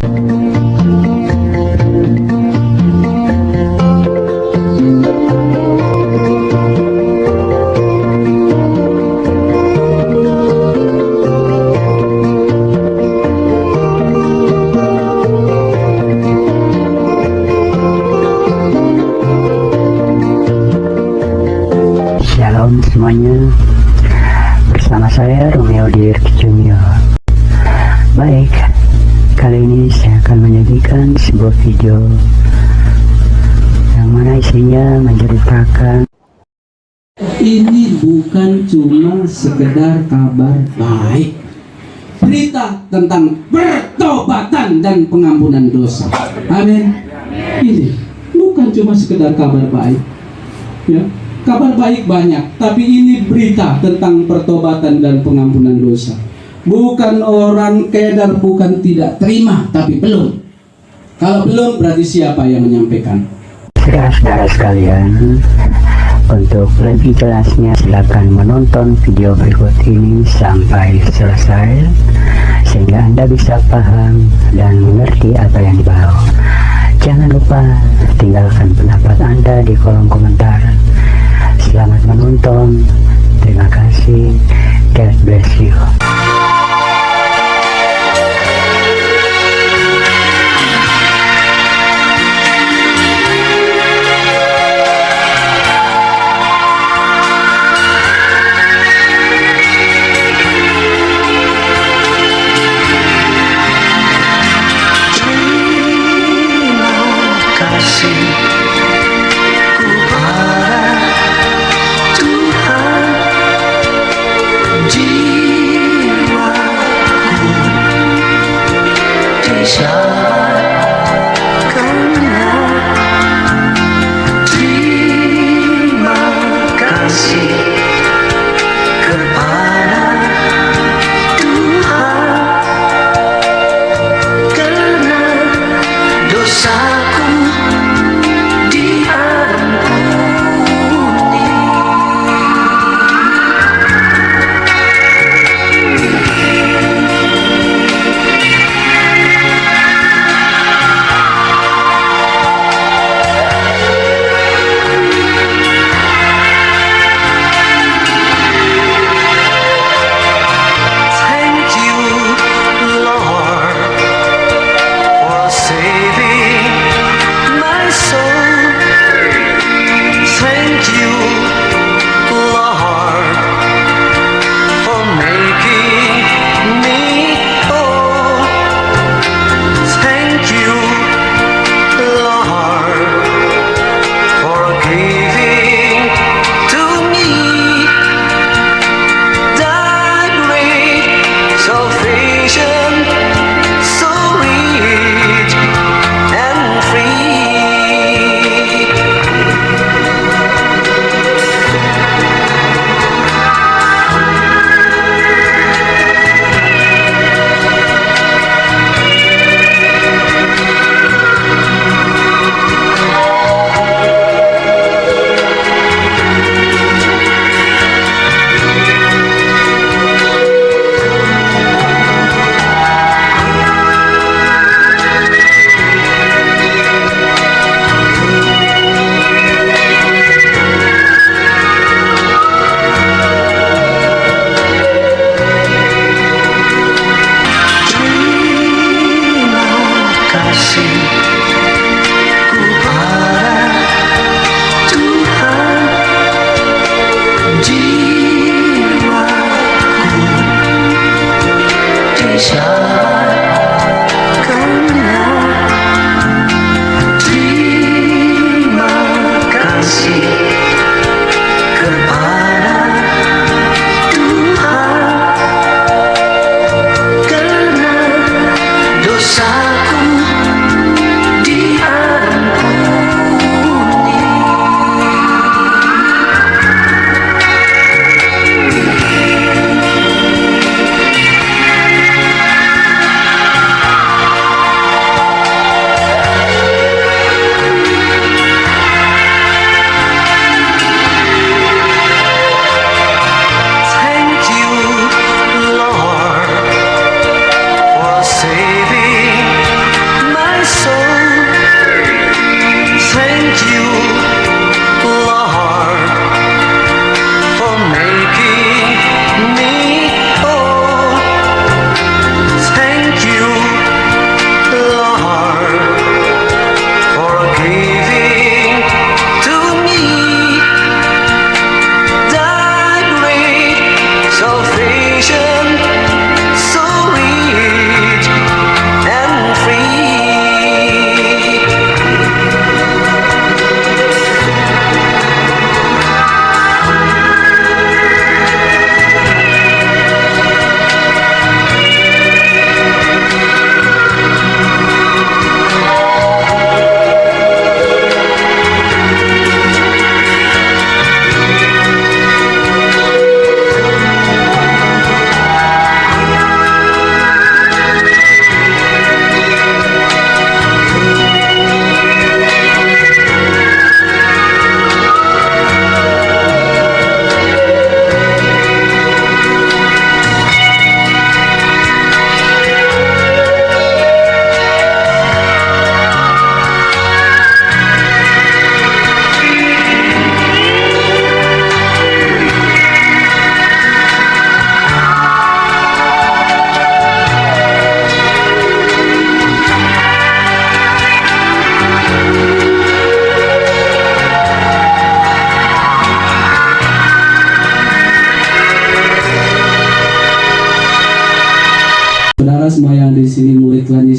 Shalom semuanya, bersama saya Romeo Dirk Junior. Baik, kali ini saya akan menyajikan sebuah video yang mana isinya menceritakan ini bukan cuma sekedar kabar baik, berita tentang pertobatan dan pengampunan dosa. Amin. Ini bukan cuma sekedar kabar baik, ya. Kabar baik banyak, tapi ini berita tentang pertobatan dan pengampunan dosa. Bukan orang kedar, bukan tidak terima, tapi belum. Kalau belum, berarti siapa yang menyampaikan? saudara-saudara sekalian. Untuk lebih jelasnya silakan menonton video berikut ini sampai selesai, sehingga Anda bisa paham dan mengerti apa yang dibahas. Jangan lupa tinggalkan pendapat Anda di kolom komentar. Selamat menonton. Terima kasih. God bless you.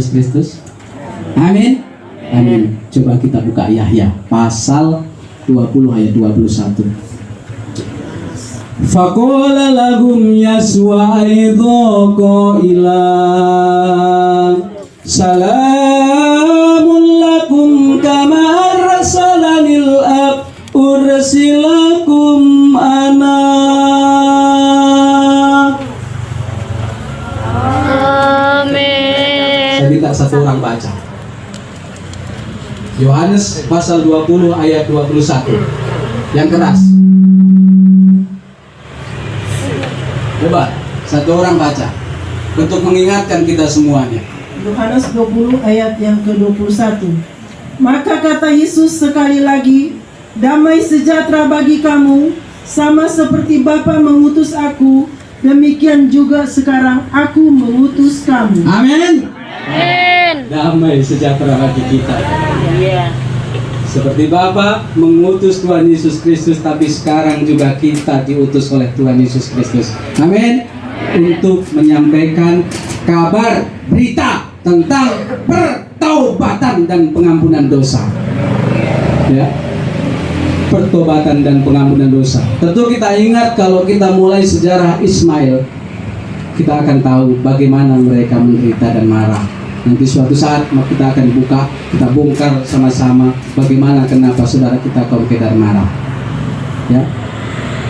Yesus Kristus? Amin. Amin. Coba kita buka Yahya pasal 20 ayat 21. Faqala lahum Yaswa aidha qailan salamun lakum kama arsalanil ab ursilakum ana. Amin. Saya minta satu orang baca Yohanes pasal 20 ayat 21 yang keras. Coba satu orang baca untuk mengingatkan kita semuanya. Yohanes 20 ayat yang ke-21. Maka kata Yesus sekali lagi, damai sejahtera bagi kamu, sama seperti Bapa mengutus aku, demikian juga sekarang aku mengutus kamu. Amin. Amin. Damai sejahtera bagi kita. Iya. Seperti Bapa mengutus Tuhan Yesus Kristus, tapi sekarang juga kita diutus oleh Tuhan Yesus Kristus. Amin. Untuk menyampaikan kabar berita tentang pertobatan dan pengampunan dosa. Ya. Pertobatan dan pengampunan dosa. Tentu kita ingat kalau kita mulai sejarah Ismail, kita akan tahu bagaimana mereka menderita dan marah. Nanti suatu saat kita akan buka, kita bongkar sama-sama bagaimana kenapa saudara kita konflik dan marah. Ya.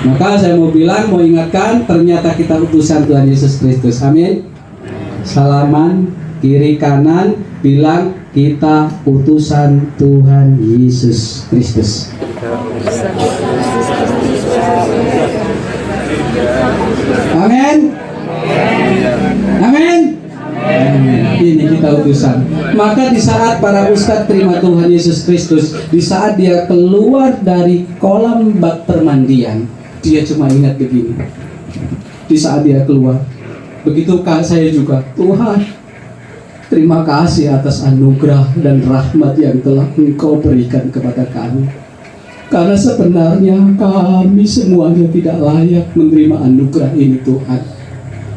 Maka saya mau bilang, mau ingatkan, ternyata kita utusan Tuhan Yesus Kristus. Amin. Salaman kiri kanan bilang kita utusan Tuhan Yesus Kristus. Amin. Amin. Ini kita utusan. Maka di saat para ustadz terima Tuhan Yesus Kristus, di saat dia keluar dari kolam bak permandian, dia cuma ingat begini. Di saat dia keluar, begitu saya juga, Tuhan, terima kasih atas anugerah dan rahmat yang telah Engkau berikan kepada kami. Karena sebenarnya kami semuanya tidak layak menerima anugerah ini, Tuhan.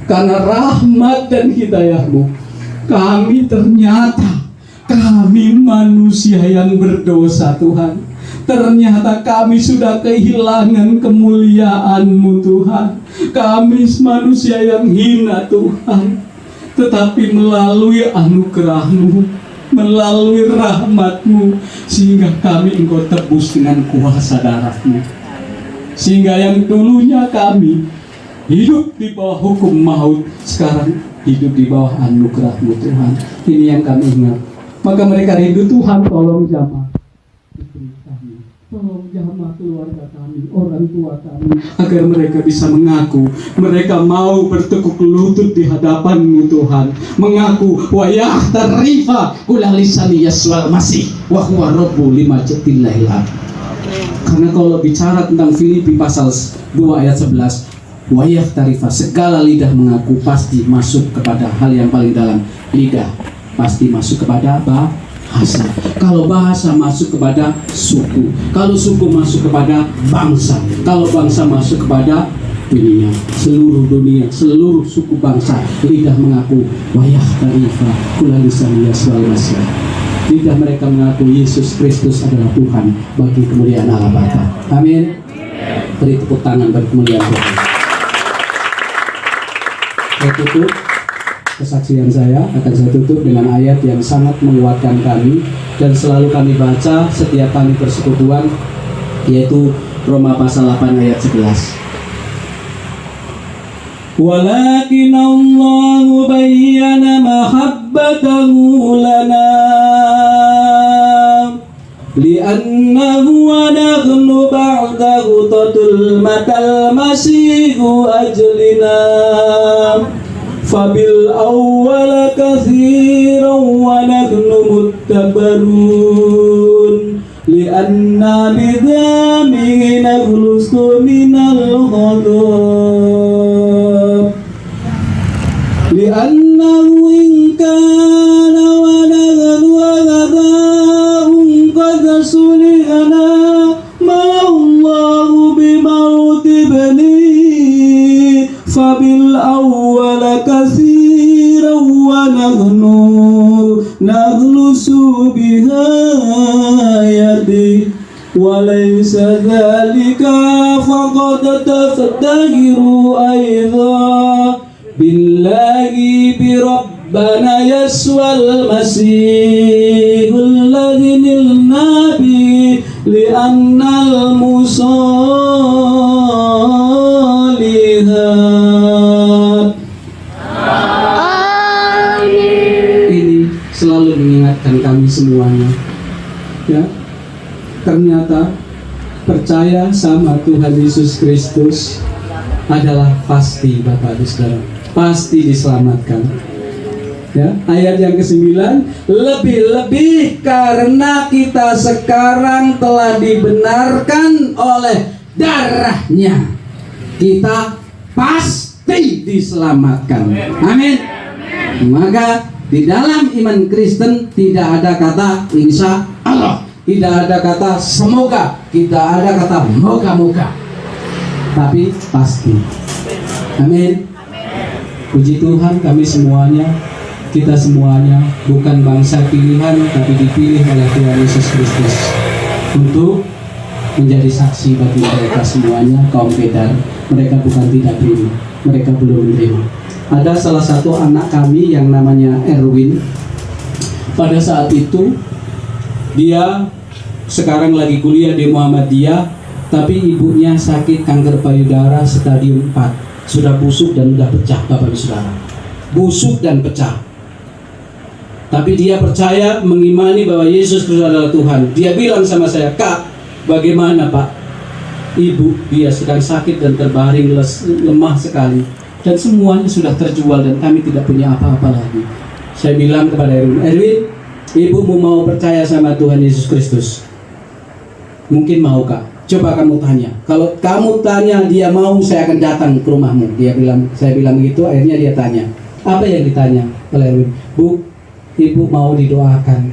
Karena rahmat dan hidayah-Mu, kami manusia yang berdosa, Tuhan. Ternyata kami sudah kehilangan kemuliaan-Mu, Tuhan. Kami manusia yang hina, Tuhan. Tetapi melalui anugerah-Mu, melalui rahmat-Mu, sehingga kami Engkau tebus dengan kuasa darah-Mu. Sehingga yang dulunya kami hidup di bawah hukum maut, sekarang hidup di bawah anugerah-Mu, Tuhan. Ini yang kami ingat. Maka mereka rindu, Tuhan, tolong jamah istri kami, tolong jamah keluarga kami, orang tua kami, agar mereka bisa mengaku mereka mau bertekuk lutut di hadapan-Mu, Tuhan. Mengaku wa yahtarifa kula lisani Yeswal Masih wa huwa rabbu lima jatillahil ab. Karena kalau bicara tentang Filipi pasal 2 ayat 11, wayah tarifah, segala lidah mengaku pasti masuk kepada hal yang paling dalam. Lidah pasti masuk kepada bahasa. Kalau bahasa masuk kepada suku, kalau suku masuk kepada bangsa, kalau bangsa masuk kepada dunia, seluruh dunia, seluruh suku bangsa. Lidah mengaku wayah tarifah kula lisan Yeswal Masih. Lidah mereka mengaku Yesus Kristus adalah Tuhan bagi kemuliaan Allah Bapa. Amin. Beri tepuk tangan bagi kemuliaan Tuhan. Saya tutup kesaksian saya, akan saya tutup dengan ayat yang sangat menguatkan kami dan selalu kami baca setiap kali persekutuan, yaitu Roma pasal 8 ayat 11. Walakin Allah bayyana mahabbatahu lana li'annahu wa nahnu ba'dahu tatul matal masihu ajlina fabil awwala kathiran wa nahnu muttabarun li'anna bidhamina khulustu minal khadab li'annahu in kana wa nahnu aghadahum qad sulihana ma'allahu bimauti bani fabil awwala kathiran wa nahnu نغلس بهايتي وليس ذلك فقد تفتخر أيضا بالله بربنا يسوع المسيح الذي نلنا به لأن المصالحات. Ini selalu mengingatkan kami semuanya, ya. Ternyata percaya sama Tuhan Yesus Kristus adalah pasti, Bapak Ibu Saudara, pasti diselamatkan. Ya, ayat yang ke-9, lebih-lebih karena kita sekarang telah dibenarkan oleh darahnya, kita pasti diselamatkan. Amin. Maka di dalam iman Kristen tidak ada kata insya Allah, tidak ada kata semoga, tidak ada kata moga-moga, tapi pasti. Amin. Puji Tuhan, kami semuanya, kita semuanya bukan bangsa pilihan, tapi dipilih oleh Tuhan Yesus Kristus untuk menjadi saksi bagi mereka semuanya, kaum Kedar. Mereka bukan tidak terima, mereka belum menerima. Ada salah satu anak kami yang namanya Erwin. Pada saat itu dia sekarang lagi kuliah di Muhammadiyah, tapi ibunya sakit kanker payudara stadium 4, sudah busuk dan sudah pecah, Bapak Ibu Saudara, busuk dan pecah. Tapi dia percaya, mengimani bahwa Yesus Kristus adalah Tuhan. Dia bilang sama saya, "Kak, bagaimana Pak? Ibu dia sedang sakit dan terbaring lemah sekali, dan semuanya sudah terjual dan kami tidak punya apa-apa lagi." Saya bilang kepada Erwin, "Ibumu mau percaya sama Tuhan Yesus Kristus? Mungkin mau, Kak. Coba kamu tanya. Kalau kamu tanya dia mau, saya akan datang ke rumahmu." Dia bilang, saya bilang begitu. Akhirnya dia tanya. Apa yang ditanya oleh Erwin? "Bu, Ibu mau didoakan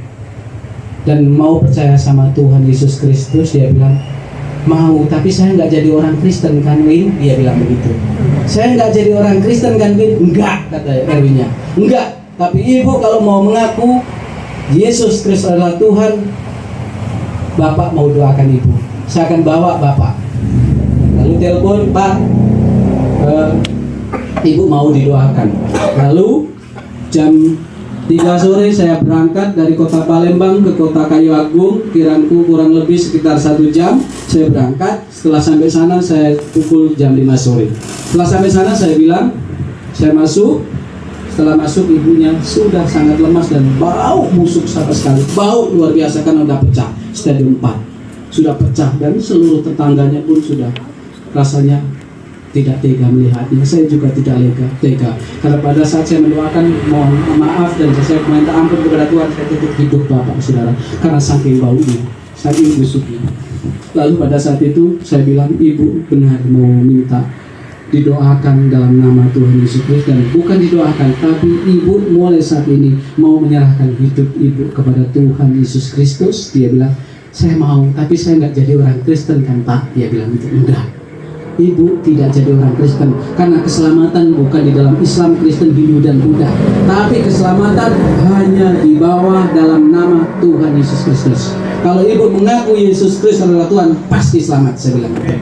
dan mau percaya sama Tuhan Yesus Kristus?" Dia bilang, "Mau, tapi saya nggak jadi orang Kristen kan, Win?" Dia bilang begitu. "Saya nggak jadi orang Kristen kan, Win?" "Enggak," kata Erwinnya. "Enggak, tapi Ibu kalau mau mengaku Yesus Kristus adalah Tuhan, Bapak mau doakan Ibu. Saya akan bawa Bapak." Lalu telepon, "Pak, Ibu mau didoakan." Lalu jam 3 sore saya berangkat dari kota Palembang ke kota Kayu Agung, kiraanku kurang lebih sekitar 1 jam. Saya berangkat, setelah sampai sana saya pukul jam 5 sore. Setelah sampai sana saya bilang, saya masuk. Setelah masuk ibunya sudah sangat lemas dan bau busuk sama sekali, bau luar biasa karena sudah pecah, stadium 4 sudah pecah, dan seluruh tetangganya pun sudah rasanya tidak tega melihatnya. Saya juga tidak tega karena pada saat saya mendoakan mohon maaf dan saya minta ampun kepada Tuhan, saya tutup hidup Bapak Saudara karena saking baunya, saking busuknya. Lalu pada saat itu saya bilang, "Ibu benar mau minta didoakan dalam nama Tuhan Yesus Kristus, dan bukan didoakan, tapi Ibu mulai saat ini mau menyerahkan hidup Ibu kepada Tuhan Yesus Kristus." Dia bilang, "Saya mau, tapi saya nggak jadi orang Kristen kan Pak?" Dia bilang itu. "Enggak, Ibu tidak jadi orang Kristen, karena keselamatan bukan di dalam Islam, Kristen, Hindu, dan Buddha, tapi keselamatan hanya di bawah dalam nama Tuhan Yesus Kristus. Kalau Ibu mengaku Yesus Kristus adalah Tuhan, pasti selamat." Saya bilang itu.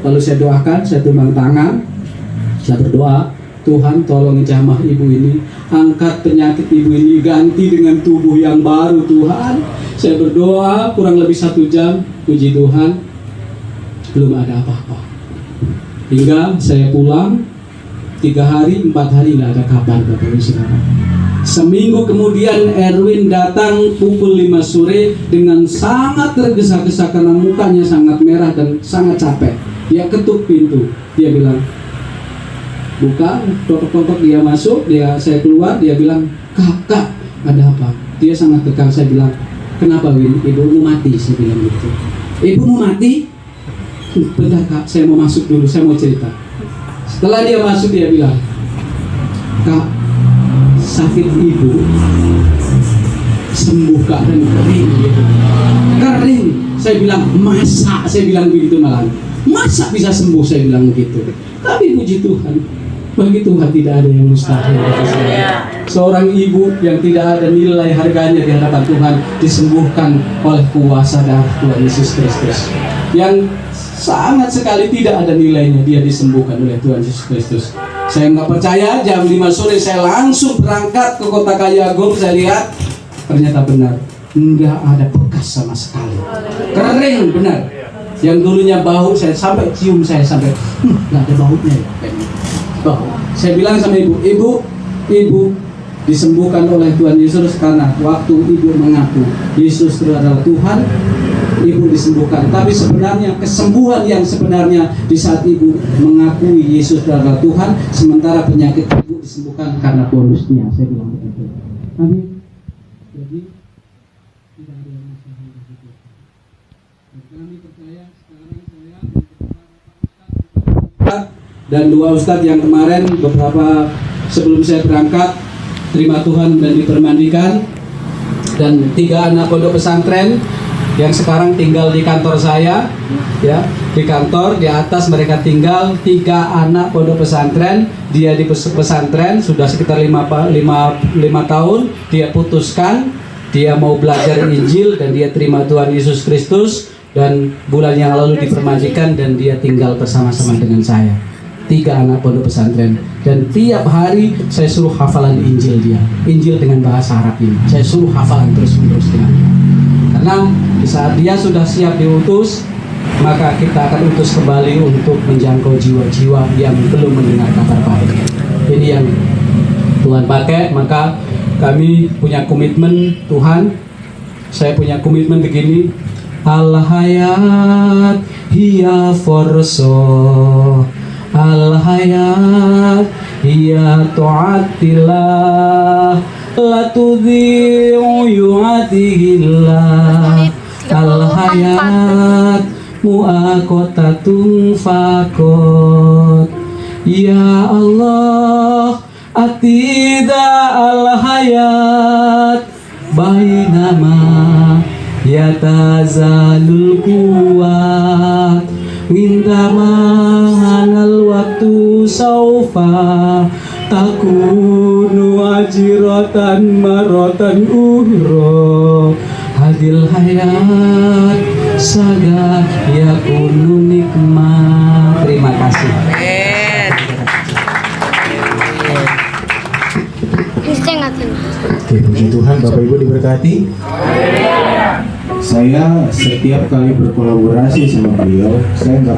Lalu saya doakan, saya tumbang tangan, saya berdoa, "Tuhan tolong jamah Ibu ini, angkat penyakit Ibu ini, ganti dengan tubuh yang baru Tuhan." Saya berdoa kurang lebih 1 jam, puji Tuhan belum ada apa-apa. Hingga saya pulang 3 hari, 4 hari nggak ada kabar, Bapak Ibu Saudara. Seminggu kemudian Erwin datang pukul 5 sore dengan sangat tergesa-gesa karena mukanya sangat merah dan sangat capek. Dia ketuk pintu, dia bilang, buka, totok-totok, dia masuk, saya keluar, dia bilang, "Kak, ada apa?" Dia sangat tegang. Saya bilang, "Kenapa Win? Ibumu mati." Saya bilang gitu. "Ibumu mati?" "Bentar Kak, saya mau masuk dulu, saya mau cerita." Setelah dia masuk, dia bilang, "Kak, sakit Ibu sembuh Kak, dan kering." "Kering?" Saya bilang, "Masa?" Saya bilang begitu malah. "Masa bisa sembuh?" Saya bilang begitu. Tapi puji Tuhan, Bagi Tuhan tidak ada yang mustahil. Seorang ibu yang tidak ada nilai harganya di hadapan Tuhan disembuhkan oleh kuasa darah Tuhan Yesus Kristus. Yang sangat sekali tidak ada nilainya, dia disembuhkan oleh Tuhan Yesus Kristus. Saya nggak percaya, jam 5 sore saya langsung berangkat ke kota Kayagung. Saya lihat ternyata benar, nggak ada bekas sama sekali, kering benar. Yang dulunya bau, saya sampai cium, saya sampai nggak ada baunya ya, bau. Saya bilang sama ibu, disembuhkan oleh Tuhan Yesus karena waktu ibu mengaku Yesus itu adalah Tuhan, ibu disembuhkan. Tapi sebenarnya kesembuhan yang sebenarnya di saat ibu mengakui Yesus adalah Tuhan, sementara penyakit ibu disembuhkan karena bonusnya. Saya bilang begitu. Amin. Jadi tidak ada yang mustahil begitu. Dan kami percaya sekarang saya dan dua ustadz yang kemarin beberapa sebelum saya berangkat terima Tuhan dan dipermandikan, dan 3 anak pondok pesantren yang sekarang tinggal di kantor saya, ya, di kantor di atas mereka tinggal 3 anak pondok pesantren. Dia di pesantren sudah sekitar 5 tahun. Dia putuskan dia mau belajar Injil dan dia terima Tuhan Yesus Kristus, dan bulan yang lalu dipermandikan dan dia tinggal bersama-sama dengan saya. 3 anak pondok pesantren, dan tiap hari saya suruh hafalan Injil dia, Injil dengan bahasa Arab ini. Saya suruh hafalan terus-menerus dengan dia. Karena di saat dia sudah siap diutus, maka kita akan utus kembali untuk menjangkau jiwa-jiwa yang belum mendengar kabar baik. Ini yang Tuhan pakai, maka kami punya komitmen Tuhan. Saya punya komitmen begini, Al-Hayat hiya forso, Al-Hayat hiya tu'atillah, la tudhi'u yu'atihillah. Al-Hayat mu'akotatun fakot. Ya Allah, atida al-hayat bainama yatazalul kuwat windama hanal waktu saufa takunu ajiratan marotan uhro hadil hayat saga yakunu nikmat. Terima kasih. Oke, puji Tuhan, Bapak Ibu diberkati. Saya setiap kali berkolaborasi sama beliau, saya nggak